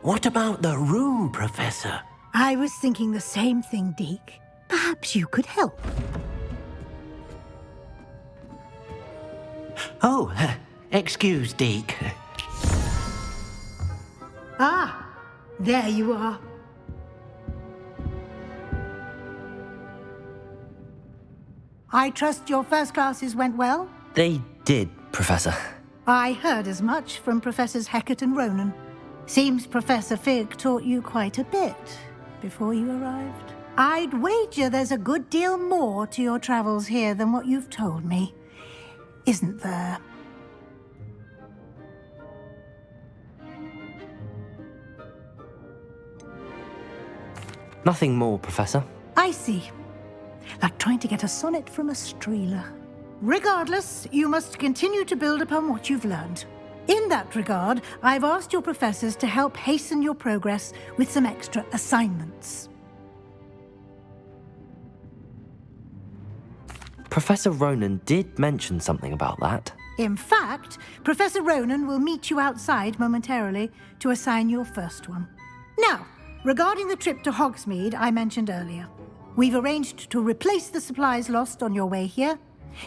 What about the room, Professor? I was thinking the same thing, Deke. Perhaps you could help. Oh, excuse, Deke. Ah, there you are. I trust your first classes went well? They did, Professor. I heard as much from Professors Hecat and Ronan. Seems Professor Fig taught you quite a bit before you arrived. I'd wager there's a good deal more to your travels here than what you've told me. Isn't there? Nothing more, Professor. I see. Like trying to get a sonnet from a streeler. Regardless, you must continue to build upon what you've learned. In that regard, I've asked your professors to help hasten your progress with some extra assignments. Professor Ronan did mention something about that. In fact, Professor Ronan will meet you outside momentarily to assign your first one. Now, regarding the trip to Hogsmeade I mentioned earlier, we've arranged to replace the supplies lost on your way here,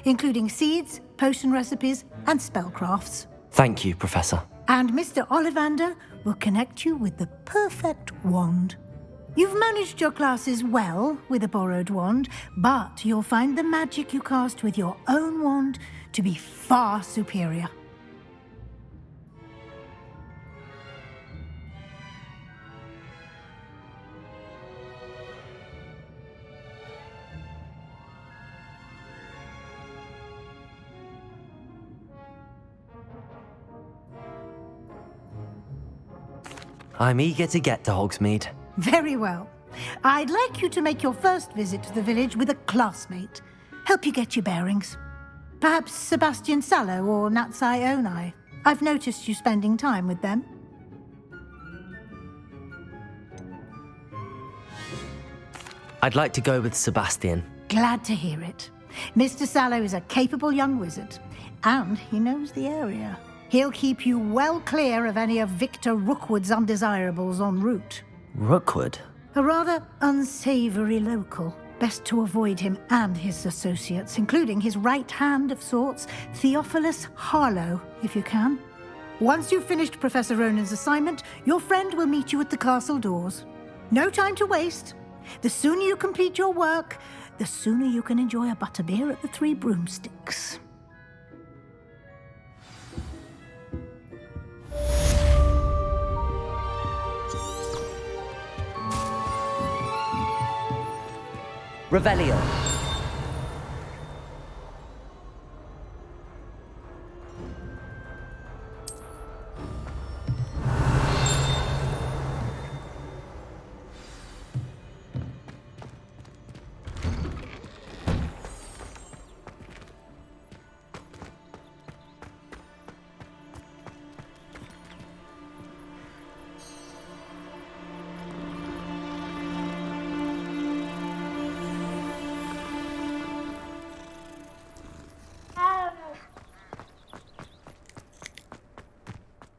including seeds, potion recipes, and spellcrafts. Thank you, Professor. And Mr. Ollivander will connect you with the perfect wand. You've managed your classes well with a borrowed wand, but you'll find the magic you cast with your own wand to be far superior. I'm eager to get to Hogsmeade. Very well. I'd like you to make your first visit to the village with a classmate. Help you get your bearings. Perhaps Sebastian Sallow or Natsai Onai. I've noticed you spending time with them. I'd like to go with Sebastian. Glad to hear it. Mr. Sallow is a capable young wizard, and he knows the area. He'll keep you well clear of any of Victor Rookwood's undesirables en route. Rookwood? A rather unsavory local. Best to avoid him and his associates, including his right hand of sorts, Theophilus Harlow, if you can. Once you've finished Professor Ronan's assignment, your friend will meet you at the castle doors. No time to waste. The sooner you complete your work, the sooner you can enjoy a butterbeer at the Three Broomsticks. Revelio.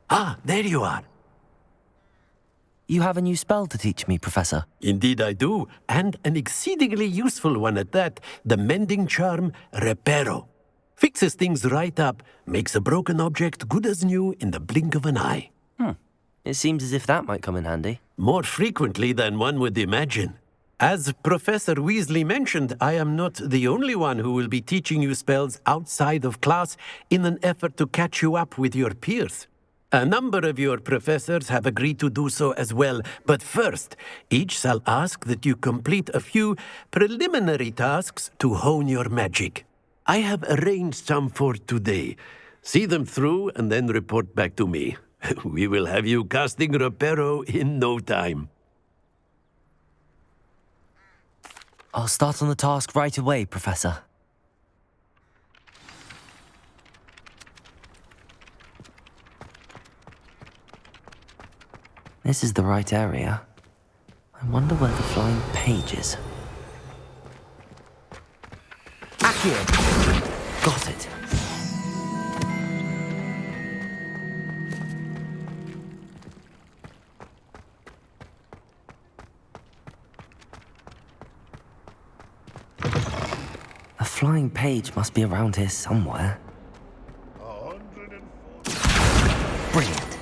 Ah, there you are. You have a new spell to teach me, Professor. Indeed I do, and an exceedingly useful one at that, the mending charm Reparo. Fixes things right up, makes a broken object good as new in the blink of an eye. It seems as if that might come in handy. More frequently than one would imagine. As Professor Weasley mentioned, I am not the only one who will be teaching you spells outside of class in an effort to catch you up with your peers. A number of your professors have agreed to do so as well, but first, each shall ask that you complete a few preliminary tasks to hone your magic. I have arranged some for today. See them through and then report back to me. We will have you casting Reparo in no time. I'll start on the task right away, Professor. This is the right area. I wonder where the flying page is. Accio! Got it. flying page must be around here somewhere. 140. Brilliant.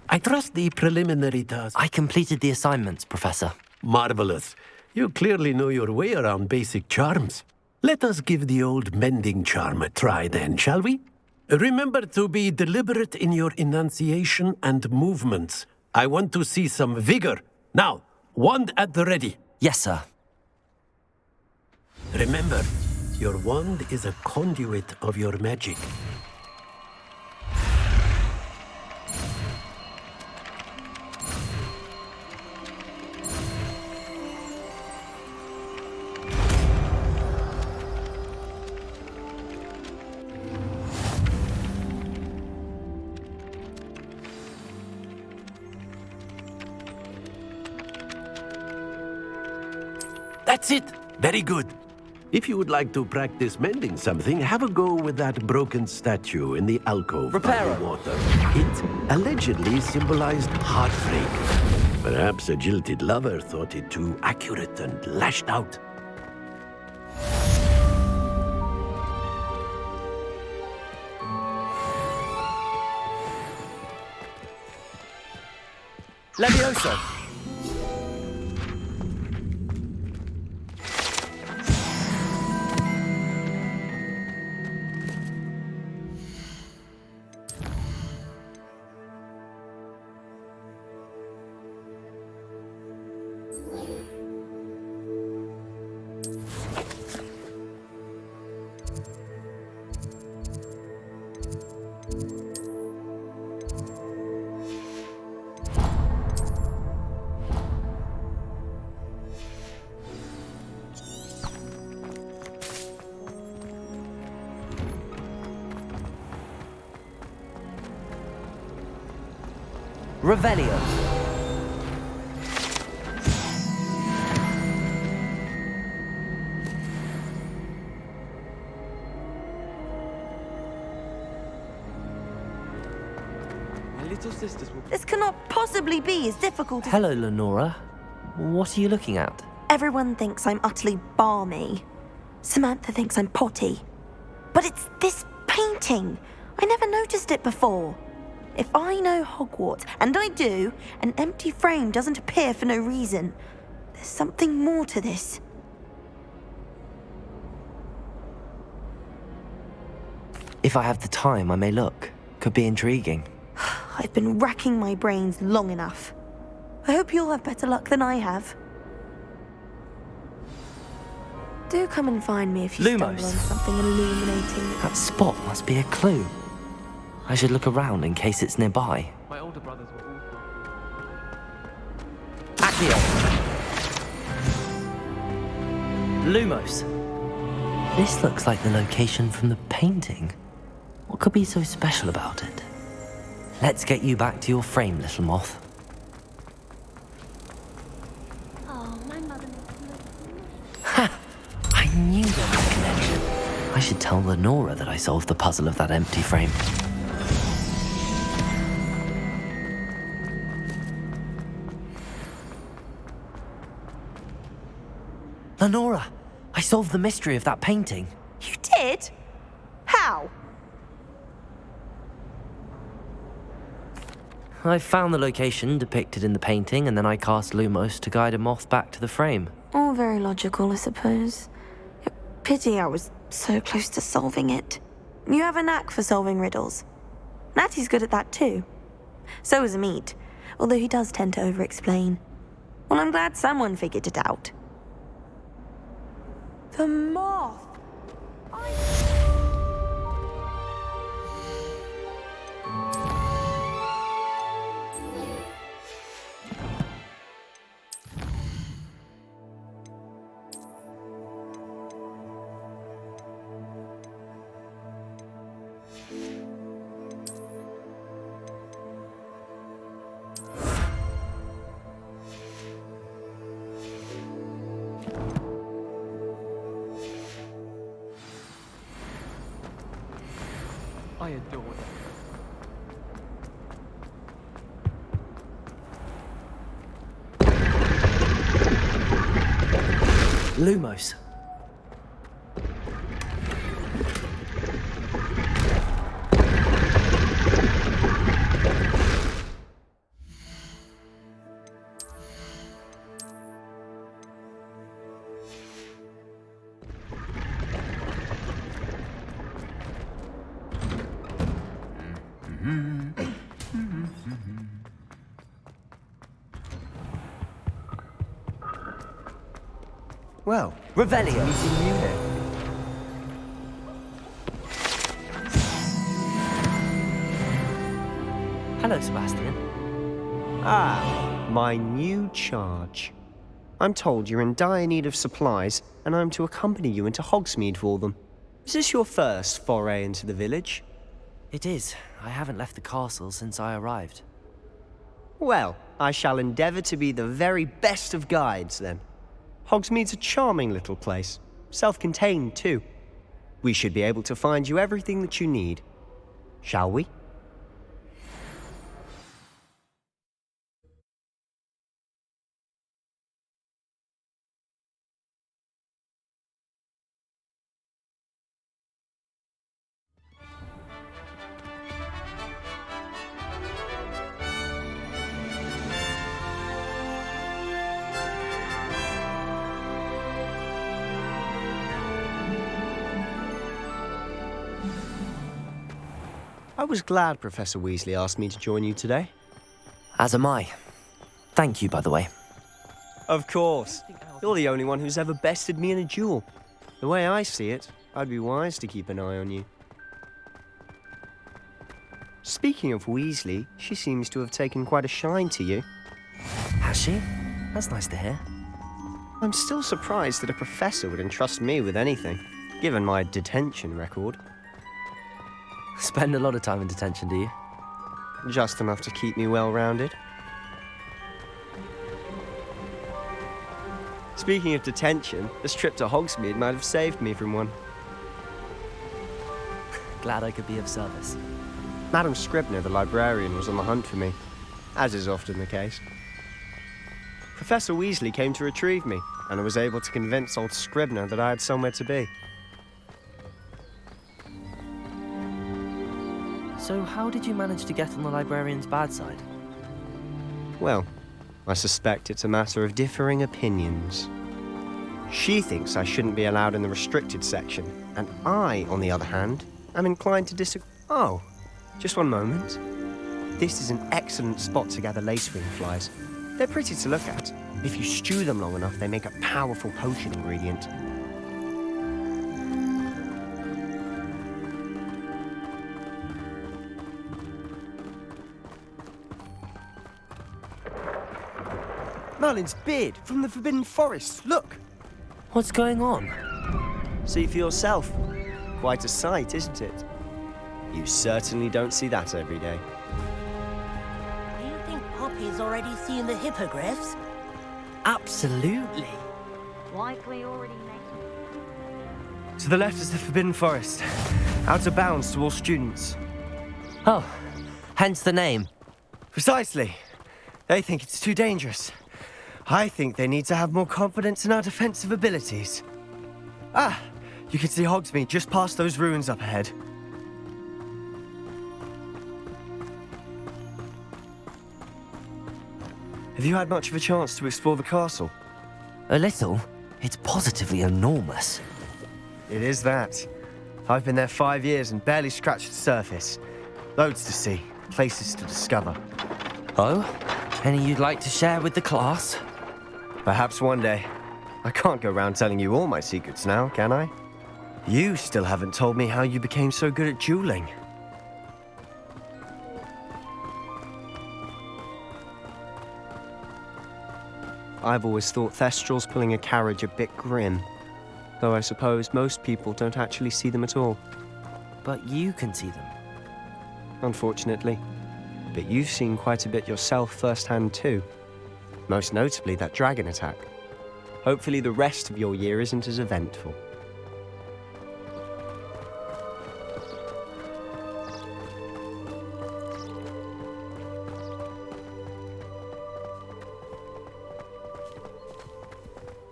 I trust the preliminary task. I completed the assignments, Professor. Marvelous. You clearly know your way around basic charms. Let us give the old mending charm a try then, shall we? Remember to be deliberate in your enunciation and movements. I want to see some vigor. Now, wand at the ready. Yes, sir. Remember, your wand is a conduit of your magic. That's it. Very good. If you would like to practice mending something, have a go with that broken statue in the alcove by Reparo. the water. It allegedly symbolized heartbreak. Perhaps a jilted lover thought it too accurate and lashed out. Levioso! Revelio. My little sisters will... This cannot possibly be as difficult as... Hello, Lenora. What are you looking at? Everyone thinks I'm utterly balmy. Samantha thinks I'm potty. But it's this painting. I never noticed it before. If I know Hogwarts, and I do, an empty frame doesn't appear for no reason. There's something more to this. If I have the time, I may look. Could be intriguing. I've been racking my brains long enough. I hope you'll have better luck than I have. Do come and find me if you stumble on Lumos. something illuminating. That spot must be a clue. I should look around in case it's nearby. My older brothers were all... Accio! Lumos! This looks like the location from the painting. What could be so special about it? Let's get you back to your frame, little moth. Oh, my mother... Ha! I knew there was a connection. I should tell Lenora that I solved the puzzle of that empty frame. Lenora, I solved the mystery of that painting. You did? How? I found the location depicted in the painting, and then I cast Lumos to guide a moth back to the frame. All very logical, I suppose. Pity I was so close to solving it. You have a knack for solving riddles. Natty's good at that too. So is Amit, although he does tend to over-explain. Well, I'm glad someone figured it out. The moth! I adore them. Lumos. Well, Revelio. meeting you here. Hello, Sebastian. Ah, my new charge. I'm told you're in dire need of supplies, and I'm to accompany you into Hogsmeade for them. Is this your first foray into the village? It is. I haven't left the castle since I arrived. Well, I shall endeavour to be the very best of guides, then. Hogsmeade's a charming little place. Self-contained, too. We should be able to find you everything that you need. Shall we? I was glad Professor Weasley asked me to join you today. As am I. Thank you, by the way. Of course. You're the only one who's ever bested me in a duel. The way I see it, I'd be wise to keep an eye on you. Speaking of Weasley, she seems to have taken quite a shine to you. Has she? That's nice to hear. I'm still surprised that a professor would entrust me with anything, given my detention record. Spend a lot of time in detention, do you? Just enough to keep me well-rounded. Speaking of detention, this trip to Hogsmeade might have saved me from one. Glad I could be of service. Madam Scribner, the librarian, was on the hunt for me, as is often the case. Professor Weasley came to retrieve me, and I was able to convince old Scribner that I had somewhere to be. So how did you manage to get on the librarian's bad side? Well, I suspect it's a matter of differing opinions. She thinks I shouldn't be allowed in the restricted section, and I, on the other hand, am inclined to disagree. Oh, just one moment. This is an excellent spot to gather lacewing flies. They're pretty to look at. If you stew them long enough, they make a powerful potion ingredient. Merlin's beard from the Forbidden Forest. Look! What's going on? See for yourself. Quite a sight, isn't it? You certainly don't see that every day. Do you think Poppy's already seen the hippogriffs? Absolutely. Likely already made. To the left is the Forbidden Forest. Out of bounds to all students. Oh, hence the name. Precisely. They think it's too dangerous. I think they need to have more confidence in our defensive abilities. Ah, you can see Hogsmeade just past those ruins up ahead. Have you had much of a chance to explore the castle? A little. It's positively enormous. It is that. I've been there 5 years and barely scratched the surface. Loads to see, places to discover. Oh? Any you'd like to share with the class? Perhaps one day. I can't go around telling you all my secrets now, can I? You still haven't told me how you became so good at dueling. I've always thought Thestrals pulling a carriage a bit grim, though I suppose most people don't actually see them at all. But you can see them. Unfortunately. But you've seen quite a bit yourself firsthand too. Most notably that dragon attack. Hopefully the rest of your year isn't as eventful.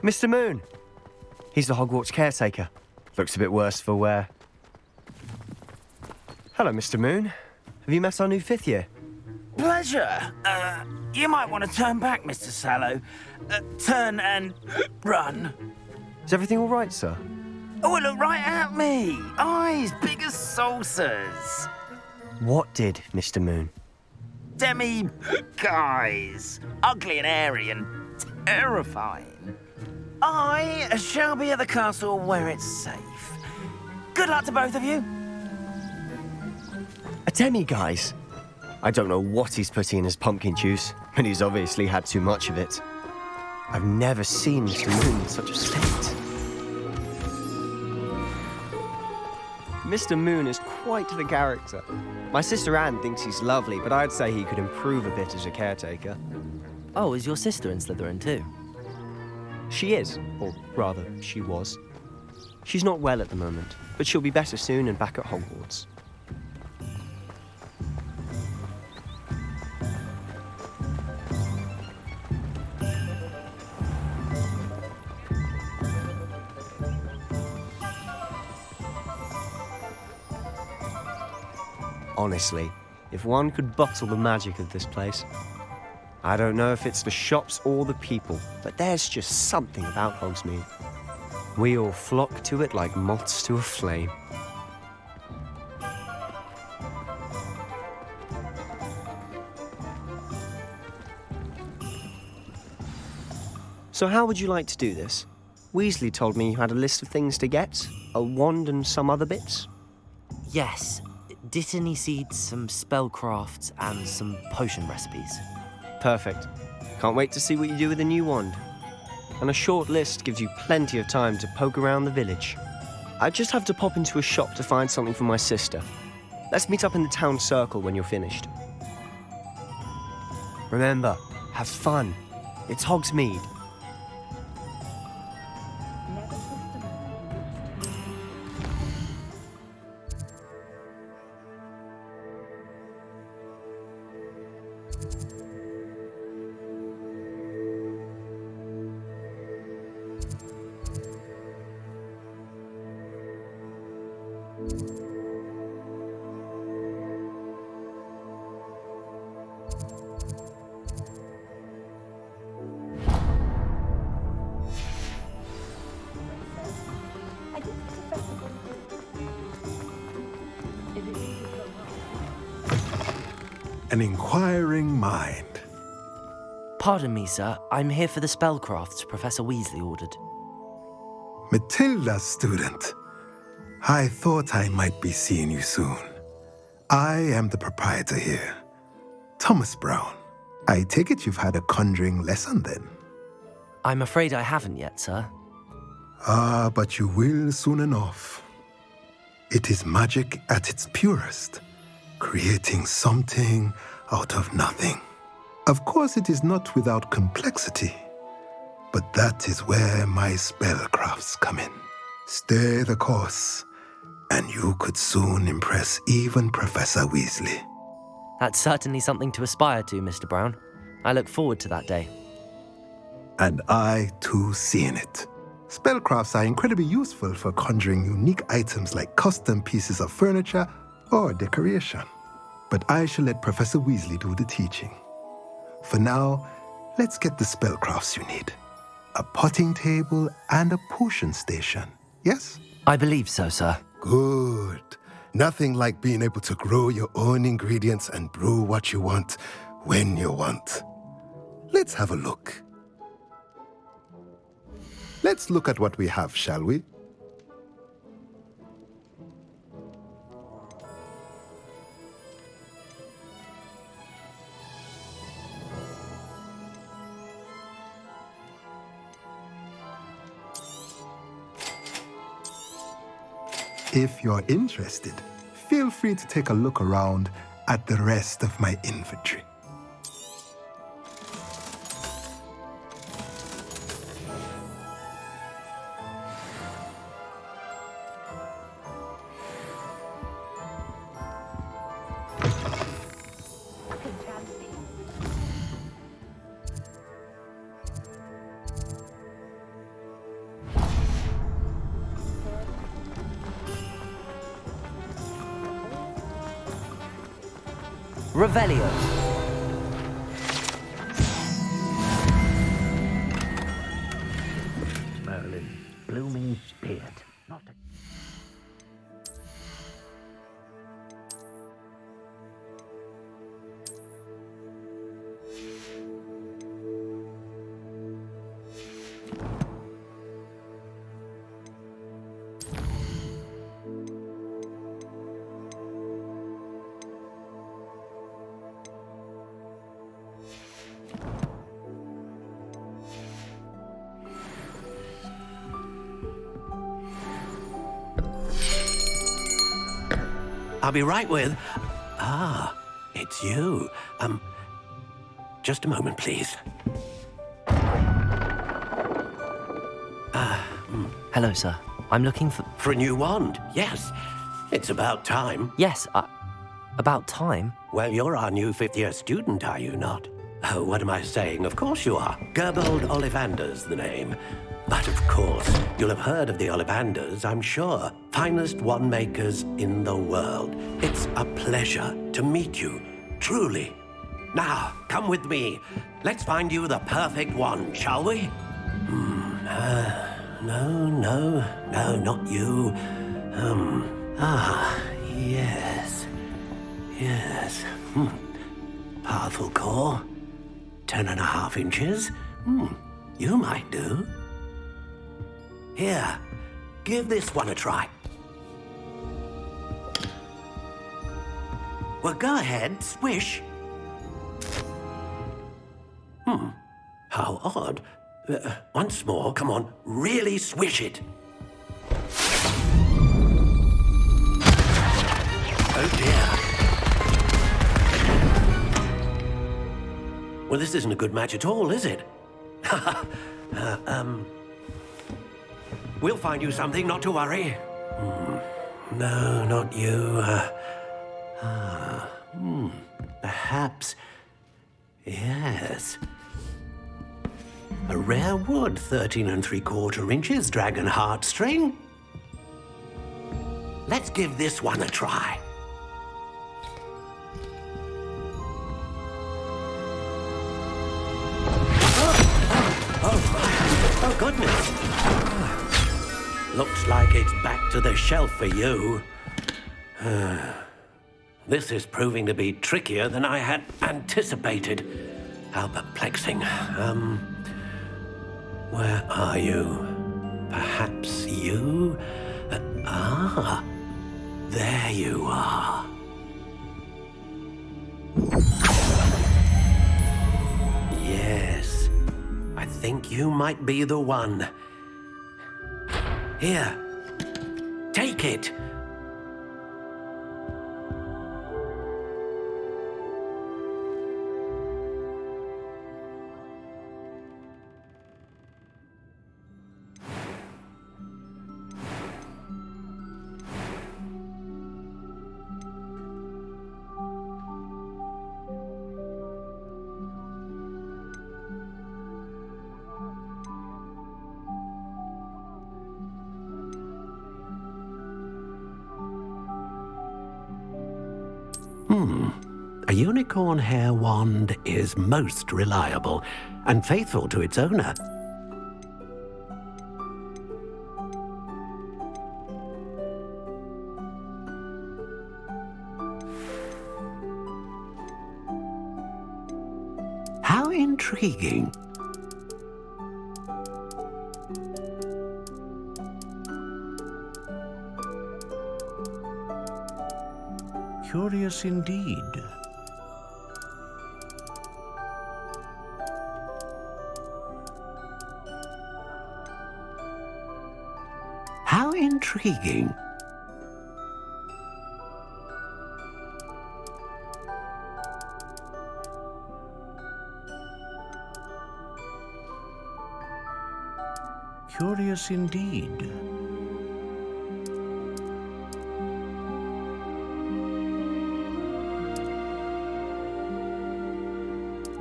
Mr. Moon, He's the Hogwarts caretaker. Looks a bit worse for wear. Hello, Mr. Moon. Have you met our new 5th year? Pleasure. You might want to turn back, Mr. Sallow. Turn and run. Is everything all right, sir? Oh, look right at me. Eyes big as saucers. What did, Mr. Moon? Demi guys. Ugly and airy and terrifying. I shall be at the castle where it's safe. Good luck to both of you. A demi-guise? I don't know what he's putting in his pumpkin juice, but he's obviously had too much of it. I've never seen Mr. Moon in such a state. Mr. Moon is quite the character. My sister Anne thinks he's lovely, but I'd say he could improve a bit as a caretaker. Oh, is your sister in Slytherin too? She is, or rather, she was. She's not well at the moment, but she'll be better soon and back at Hogwarts. Honestly, if one could bottle the magic of this place. I don't know if it's the shops or the people, but there's just something about Hogsmeade. We all flock to it like moths to a flame. So how would you like to do this? Weasley told me you had a list of things to get, a wand and some other bits. Yes. Dittany seeds, some spellcrafts, and some potion recipes. Perfect. Can't wait to see what you do with the new wand. And a short list gives you plenty of time to poke around the village. I just have to pop into a shop to find something for my sister. Let's meet up in the town circle when you're finished. Remember, have fun. It's Hogsmeade. An inquiring mind. Pardon me, sir. I'm here for the spellcrafts Professor Weasley ordered. Matilda's student. I thought I might be seeing you soon. I am the proprietor here, Thomas Brown. I take it you've had a conjuring lesson then? I'm afraid I haven't yet, sir. Ah, but you will soon enough. It is magic at its purest, creating something out of nothing. Of course, it is not without complexity, but that is where my spellcrafts come in. Stay the course, and you could soon impress even Professor Weasley. That's certainly something to aspire to, Mr. Brown. I look forward to that day. And I, too, seeing it. Spellcrafts are incredibly useful for conjuring unique items like custom pieces of furniture or decoration. But I shall let Professor Weasley do the teaching. For now, let's get the spellcrafts you need. A potting table and a potion station, yes? I believe so, sir. Good. Nothing like being able to grow your own ingredients and brew what you want when you want. Let's have a look. Let's look at what we have, shall we? If you're interested, feel free to take a look around at the rest of my inventory. Revelio. Merlin, blooming beard. Not a... I'll be right with... Ah, it's you. Just a moment, please. Hello, sir. I'm looking for... For a new wand, yes. It's about time. Yes, about time. Well, you're our new fifth-year student, are you not? Oh, what am I saying? Of course you are. Gerbold Ollivander's the name. But of course, you'll have heard of the Ollivanders, I'm sure. Finest wand makers in the world. It's a pleasure to meet you, truly. Now, come with me. Let's find you the perfect wand, shall we? No, not you. Yes. Powerful core. 10.5 inches. You might do. Here, give this one a try. Well, go ahead, swish. How odd. Once more, come on, really swish it. Oh dear. Well, this isn't a good match at all, is it? We'll find you something, not to worry. No, not you. Perhaps... Yes. A rare wood, 13 3/4 inches, dragon heartstring. Let's give this one a try. Oh, goodness. Looks like it's back to the shelf for you. This is proving to be trickier than I had anticipated. How perplexing. Where are you? Perhaps you? There you are. Yes, I think you might be the one. Here, take it. A unicorn hair wand is most reliable and faithful to its owner. How intriguing. Curious indeed. How intriguing. Curious indeed.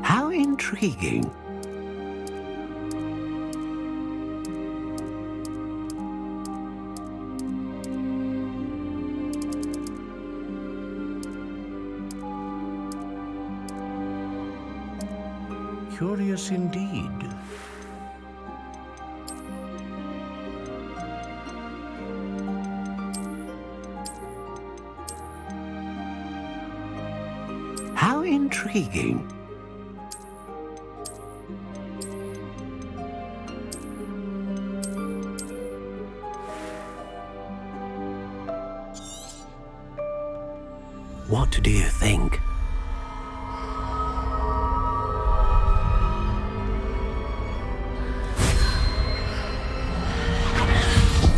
How intriguing. Curious indeed. How intriguing. What do you think?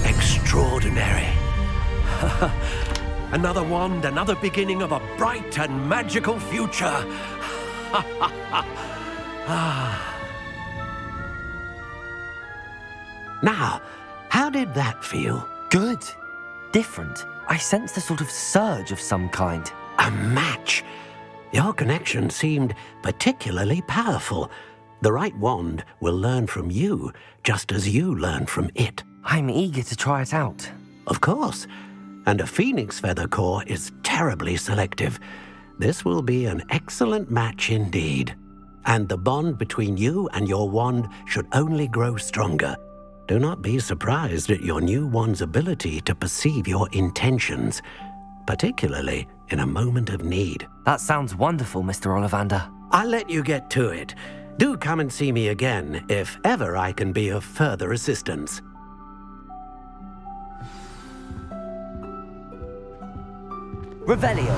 Extraordinary. Another wand, another beginning of a bright and magical future. Now, how did that feel? Good. Different. I sensed a sort of surge of some kind. A match. Your connection seemed particularly powerful. The right wand will learn from you, just as you learn from it. I'm eager to try it out. Of course. And a phoenix feather core is terribly selective. This will be an excellent match indeed. And the bond between you and your wand should only grow stronger. Do not be surprised at your new wand's ability to perceive your intentions, particularly in a moment of need. That sounds wonderful, Mr. Ollivander. I'll let you get to it. Do come and see me again if ever I can be of further assistance. Revelio.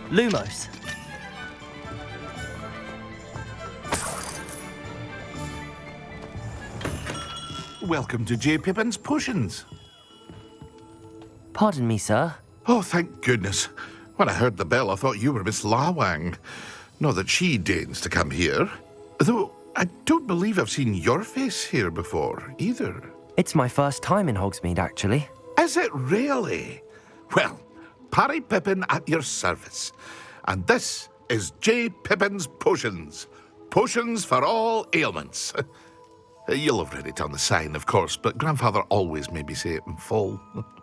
Lumos. Welcome to J. Pippin's Potions. Pardon me, sir. Oh, thank goodness. When I heard the bell, I thought you were Miss Lawang. Not that she deigns to come here. Though I don't believe I've seen your face here before, either. It's my first time in Hogsmeade, actually. Is it really? Well, Parry Pippin at your service. And this is J. Pippin's Potions. Potions for all ailments. You'll have read it on the sign, of course, but Grandfather always made me say it in full.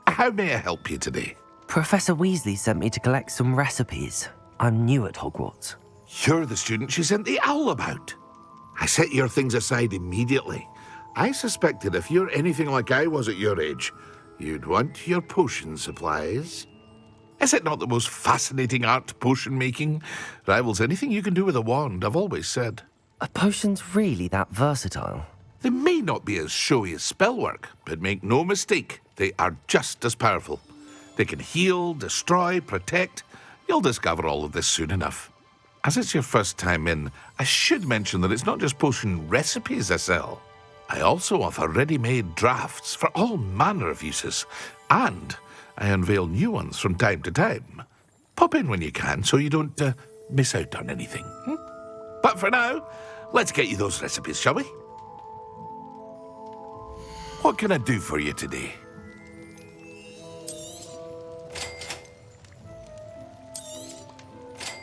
How may I help you today? Professor Weasley sent me to collect some recipes. I'm new at Hogwarts. You're the student she sent the owl about. I set your things aside immediately. I suspected if you're anything like I was at your age, you'd want your potion supplies. Is it not the most fascinating art, potion making? Rivals anything you can do with a wand, I've always said. Are potions really that versatile? They may not be as showy as spellwork, but make no mistake, they are just as powerful. They can heal, destroy, protect. You'll discover all of this soon enough. As it's your first time in, I should mention that it's not just potion recipes I sell. I also offer ready-made drafts for all manner of uses, and I unveil new ones from time to time. Pop in when you can so you don't miss out on anything. But for now, let's get you those recipes, shall we? What can I do for you today?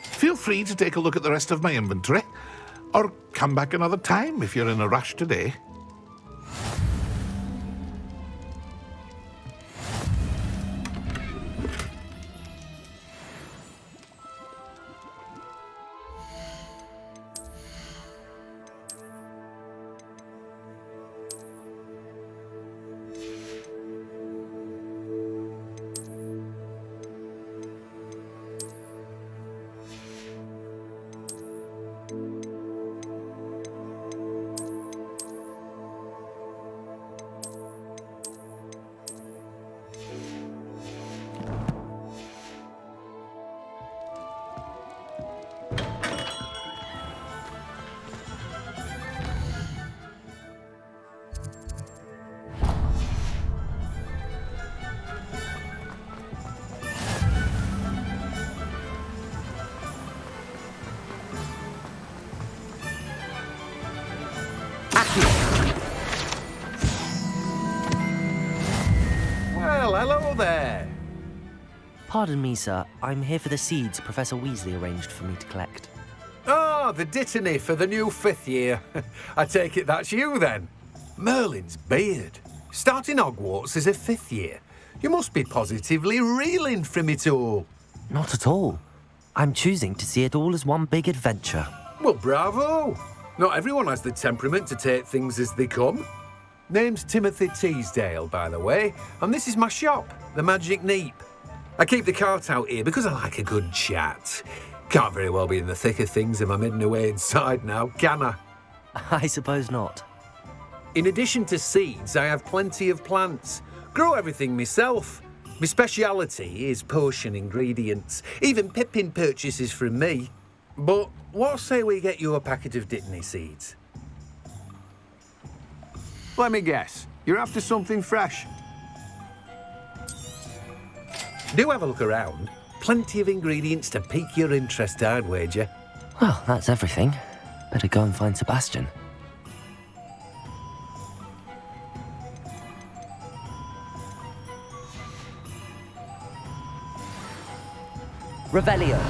Feel free to take a look at the rest of my inventory, or come back another time if you're in a rush today. Well, hello there. Pardon me, sir. I'm here for the seeds Professor Weasley arranged for me to collect. Ah, the dittany for the new 5th year. I take it that's you, then. Merlin's beard. Starting Hogwarts as a 5th year. You must be positively reeling from it all. Not at all. I'm choosing to see it all as one big adventure. Well, bravo. Not everyone has the temperament to take things as they come. Name's Timothy Teasdale, by the way, and this is my shop, the Magic Neep. I keep the cart out here because I like a good chat. Can't very well be in the thick of things if I'm hidden away inside now, can I? I suppose not. In addition to seeds, I have plenty of plants. Grow everything myself. My speciality is potion ingredients. Even Pippin purchases from me. But what say we get you a packet of dittany seeds? Let me guess. You're after something fresh. Do have a look around. Plenty of ingredients to pique your interest, I'd wager. Well, that's everything. Better go and find Sebastian. Revelio.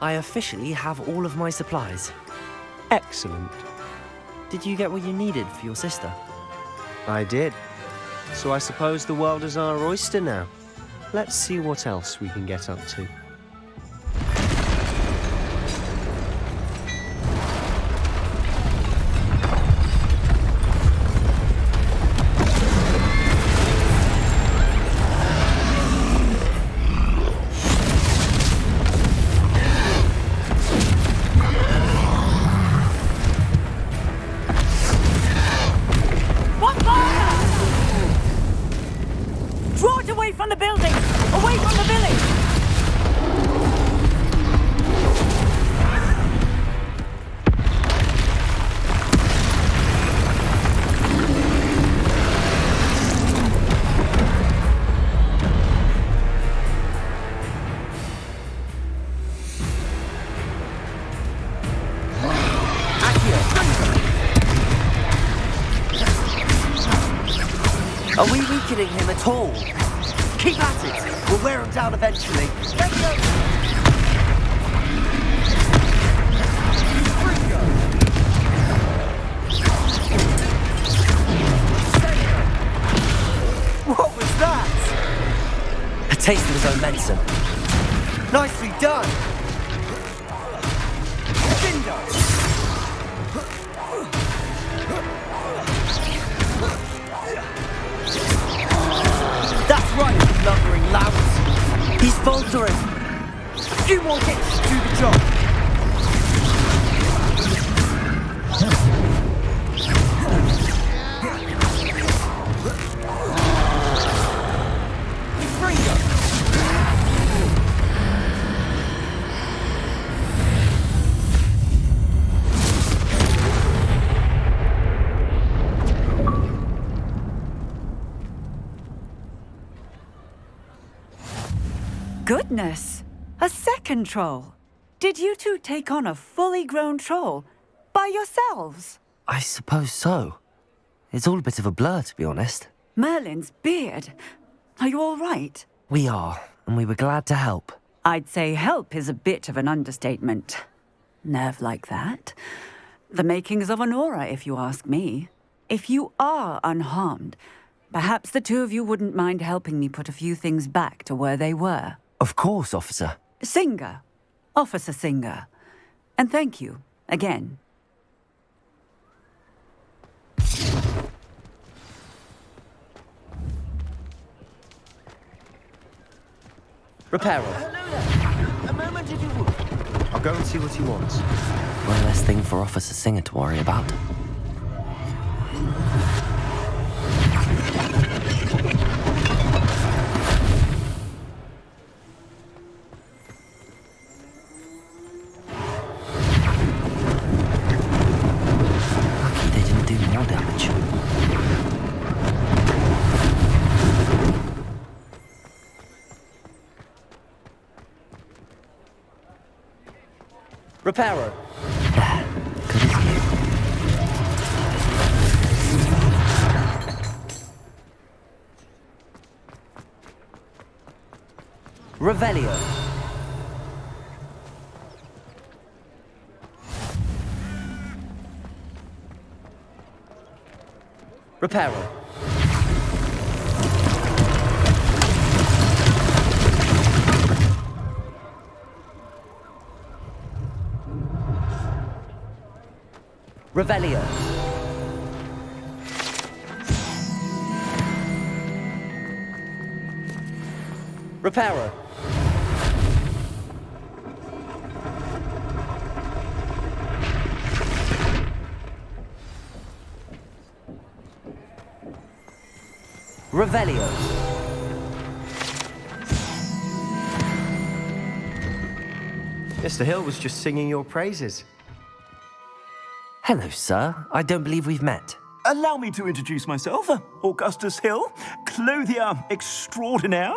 I officially have all of my supplies. Excellent. Did you get what you needed for your sister? I did. So I suppose the world is our oyster now. Let's see what else we can get up to. Are we weakening him at all? Keep at it! We'll wear him down eventually. Let's go! What was that? A taste of his own medicine. Nicely done! That's right, you blundering louts. He's faltering. A few more hits to do the job. Goodness! A second troll! Did you two take on a fully grown troll by yourselves? I suppose so. It's all a bit of a blur, to be honest. Merlin's beard. Are you all right? We are, and we were glad to help. I'd say help is a bit of an understatement. Nerve like that. The makings of an aura, if you ask me. If you are unharmed, perhaps the two of you wouldn't mind helping me put a few things back to where they were. Of course, officer. Singer. Officer Singer. And thank you, again. Reparo. A moment if you would. I'll go and see what he wants. One less thing for Officer Singer to worry about. Reparo. Good as new. Revelio. Reparo. Revelio. Reparo. Revelio. Mr. Hill was just singing your praises. Hello, sir. I don't believe we've met. Allow me to introduce myself, Augustus Hill, clothier extraordinaire.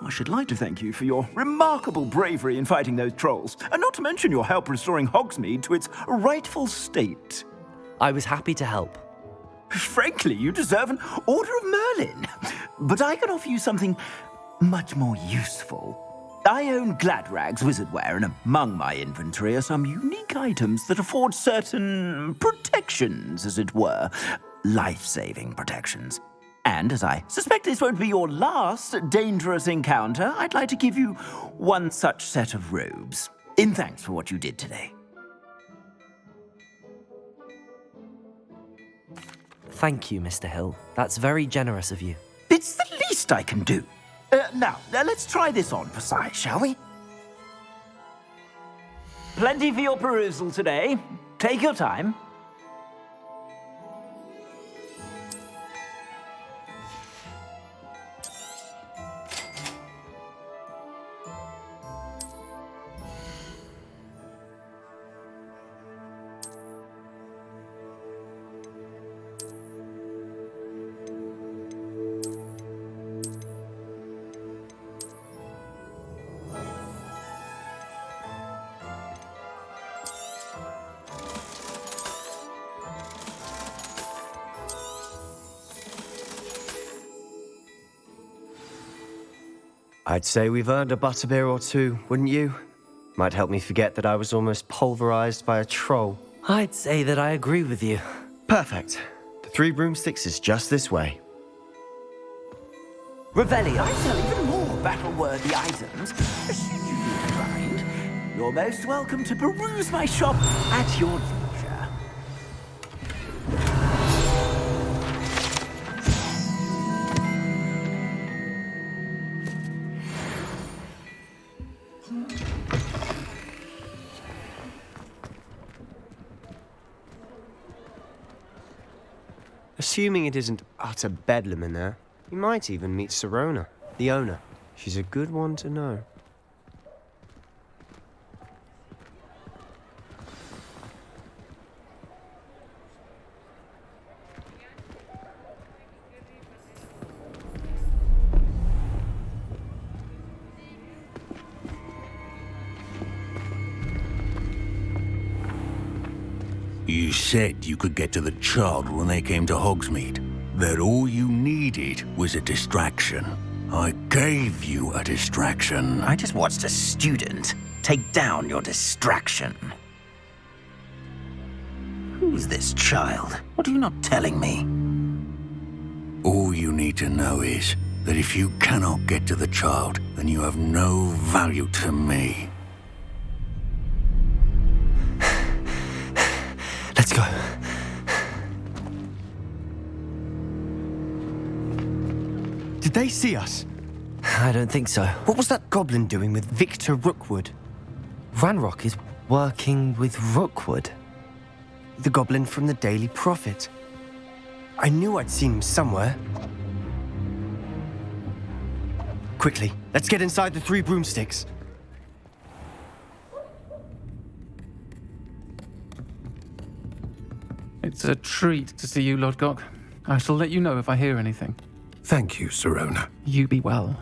I should like to thank you for your remarkable bravery in fighting those trolls, and not to mention your help restoring Hogsmeade to its rightful state. I was happy to help. Frankly, you deserve an Order of Merlin. But I can offer you something much more useful. I own Gladrag's wizardware, and among my inventory are some unique items that afford certain protections, as it were. Life-saving protections. And as I suspect this won't be your last dangerous encounter, I'd like to give you one such set of robes, in thanks for what you did today. Thank you, Mr. Hill. That's very generous of you. It's the least I can do. Now, let's try this on for size, shall we? Plenty for your perusal today. Take your time. I'd say we've earned a butterbeer or two, wouldn't you? Might help me forget that I was almost pulverized by a troll. I'd say that I agree with you. Perfect. The 3 broomsticks is just this way. Revelio. I sell even more battle-worthy items. Should you be inclined, you're most welcome to peruse my shop at your leisure. Assuming it isn't utter bedlam in there, you might even meet Sirona, the owner. She's a good one to know. You said you could get to the child when they came to Hogsmeade. That all you needed was a distraction. I gave you a distraction. I just watched a student take down your distraction. Who's this child? What are you not telling me? All you need to know is that if you cannot get to the child, then you have no value to me. Let's go. Did they see us? I don't think so. What was that goblin doing with Victor Rookwood? Ranrock is working with Rookwood. The goblin from the Daily Prophet. I knew I'd seen him somewhere. Quickly, let's get inside the 3 broomsticks. It's a treat to see you, Lodgok. I shall let you know if I hear anything. Thank you, Sirona. You be well.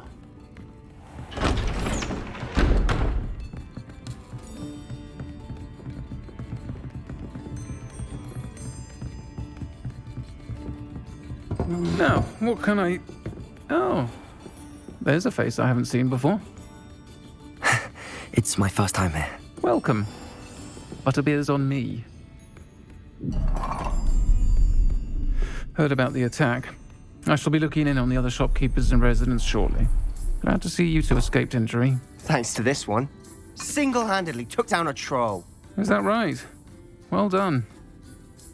Now, what can I... Oh, there's a face I haven't seen before. It's my first time here. Welcome. Butterbeer's on me. Heard about the attack. I shall be looking in on the other shopkeepers and residents shortly. Glad to see you two escaped injury. Thanks to this one. Single-handedly took down a troll. Is that right? Well done.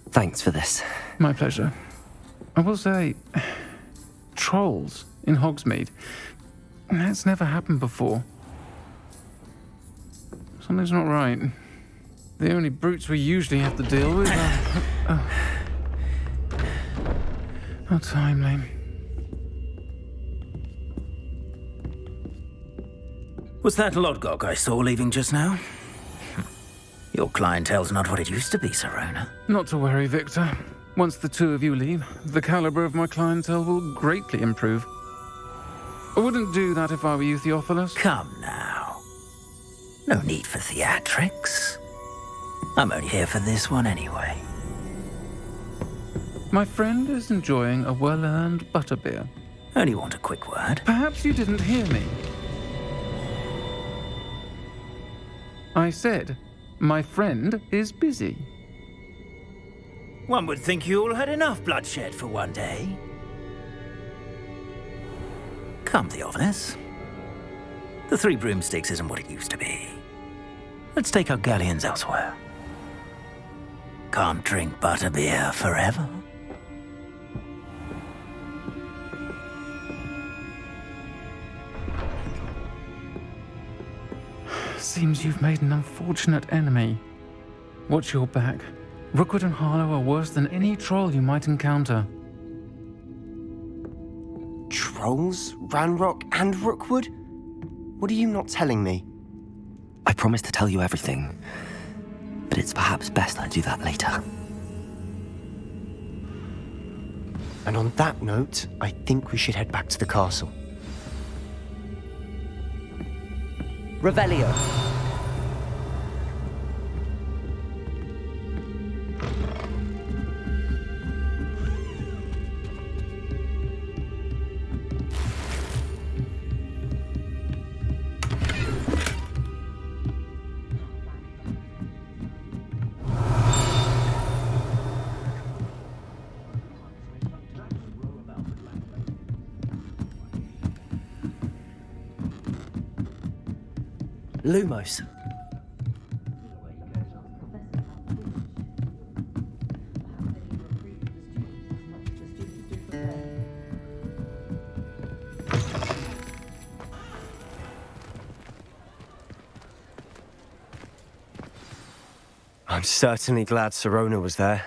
Thanks for this. My pleasure. I will say, trolls in Hogsmeade. That's never happened before. Something's not right. The only brutes we usually have to deal with are... How timely. Was that Lodgok I saw leaving just now? Your clientele's not what it used to be, Sirona. Not to worry, Victor. Once the two of you leave, the caliber of my clientele will greatly improve. I wouldn't do that if I were you, Theophilus. Come now. No need for theatrics. I'm only here for this one anyway. My friend is enjoying a well-earned butterbeer. Only want a quick word. Perhaps you didn't hear me. I said, my friend is busy. One would think you all had enough bloodshed for one day. Come, Theophilus. The Three Broomsticks isn't what it used to be. Let's take our galleons elsewhere. Can't drink butterbeer forever. Seems you've made an unfortunate enemy. Watch your back. Rookwood and Harlow are worse than any troll you might encounter. Trolls? Ranrock and Rookwood? What are you not telling me? I promised to tell you everything, but it's perhaps best I do that later. And on that note, I think we should head back to the castle. Revelio. Lumos. I'm certainly glad Sirona was there.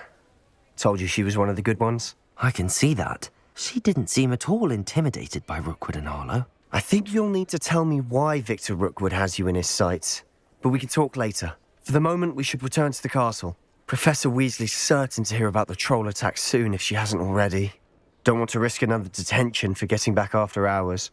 Told you she was one of the good ones. I can see that. She didn't seem at all intimidated by Rookwood and Harlow. I think you'll need to tell me why Victor Rookwood has you in his sights. But we can talk later. For the moment, we should return to the castle. Professor Weasley's certain to hear about the troll attack soon if she hasn't already. Don't want to risk another detention for getting back after hours.